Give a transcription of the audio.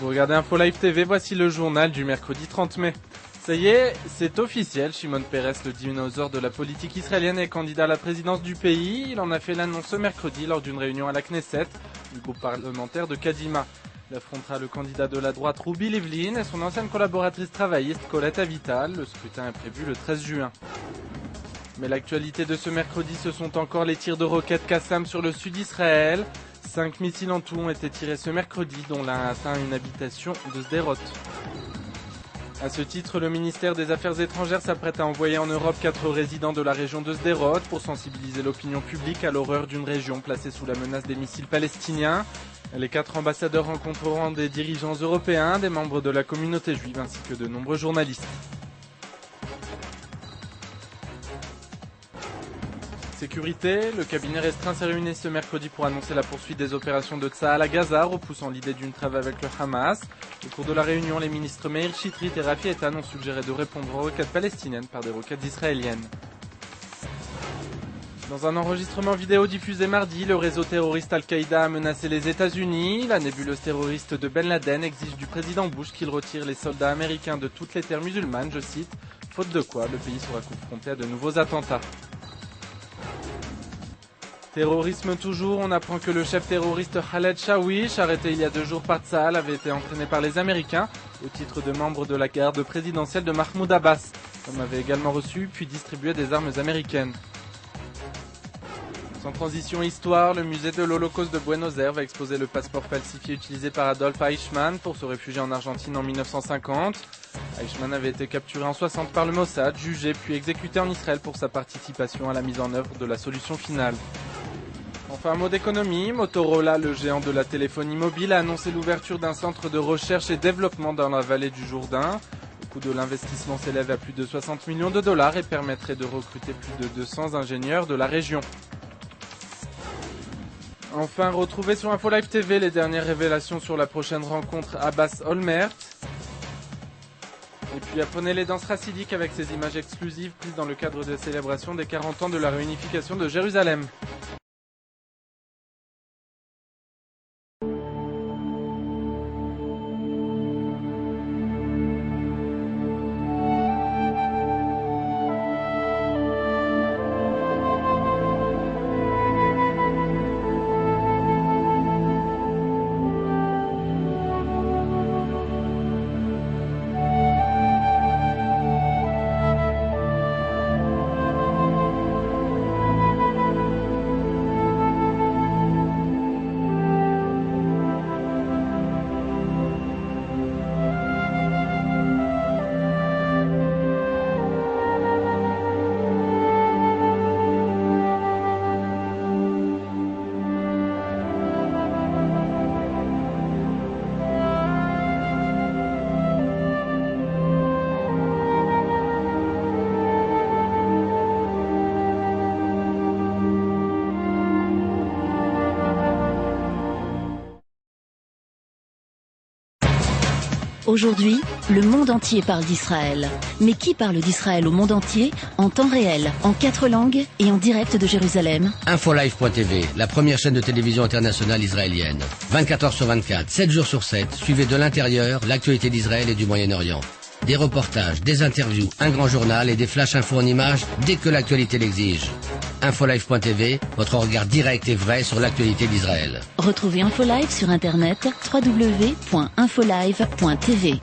Vous regardez Info Live TV, voici le journal du mercredi 30 mai. Ça y est, c'est officiel, Shimon Peres, le dinosaure de la politique israélienne, est candidat à la présidence du pays. Il en a fait l'annonce ce mercredi lors d'une réunion à la Knesset, du groupe parlementaire de Kadima. Il affrontera le candidat de la droite Rubi Livlin et son ancienne collaboratrice travailliste Colette Avital. Le scrutin est prévu le 13 juin. Mais l'actualité de ce mercredi, ce sont encore les tirs de roquettes Qassam sur le sud d'Israël. 5 missiles en tout ont été tirés ce mercredi, dont l'un a atteint une habitation de Sderot. À ce titre, le ministère des Affaires étrangères s'apprête à envoyer en Europe 4 résidents de la région de Sderot pour sensibiliser l'opinion publique à l'horreur d'une région placée sous la menace des missiles palestiniens. Les 4 ambassadeurs rencontreront des dirigeants européens, des membres de la communauté juive ainsi que de nombreux journalistes. Sécurité, le cabinet restreint s'est réuni ce mercredi pour annoncer la poursuite des opérations de Tsahal à Gaza, repoussant l'idée d'une trêve avec le Hamas. Au cours de la réunion, les ministres Meir Chitrit et Rafi Eitan ont suggéré de répondre aux requêtes palestiniennes par des requêtes israéliennes. Dans un enregistrement vidéo diffusé mardi, le réseau terroriste Al-Qaïda a menacé les États-Unis. La nébuleuse terroriste de Ben Laden exige du président Bush qu'il retire les soldats américains de toutes les terres musulmanes, je cite, faute de quoi le pays sera confronté à de nouveaux attentats. Terrorisme toujours, on apprend que le chef terroriste Khaled Shawish, arrêté il y a 2 jours par Tsahal, avait été entraîné par les Américains au titre de membre de la garde présidentielle de Mahmoud Abbas. L'homme avait également reçu puis distribué des armes américaines. Sans transition histoire, le musée de l'Holocauste de Buenos Aires va exposer le passeport falsifié utilisé par Adolf Eichmann pour se réfugier en Argentine en 1950. Eichmann avait été capturé en 60 par le Mossad, jugé puis exécuté en Israël pour sa participation à la mise en œuvre de la solution finale. Enfin, un mot d'économie, Motorola, le géant de la téléphonie mobile, a annoncé l'ouverture d'un centre de recherche et développement dans la vallée du Jourdain. Le coût de l'investissement s'élève à plus de 60 millions de dollars et permettrait de recruter plus de 200 ingénieurs de la région. Enfin, retrouvez sur Info Live TV les dernières révélations sur la prochaine rencontre Abbas-Olmert. Et puis apprenez les danses chassidiques avec ces images exclusives prises dans le cadre des célébrations des 40 ans de la réunification de Jérusalem. Aujourd'hui, le monde entier parle d'Israël. Mais qui parle d'Israël au monde entier, en temps réel, en 4 langues et en direct de Jérusalem? Infolive.tv, la première chaîne de télévision internationale israélienne. 24 heures sur 24, 7 jours sur 7, suivez de l'intérieur l'actualité d'Israël et du Moyen-Orient. Des reportages, des interviews, un grand journal et des flash infos en images dès que l'actualité l'exige. Infolive.tv, votre regard direct et vrai sur l'actualité d'Israël. Retrouvez Infolive sur internet www.infolive.tv.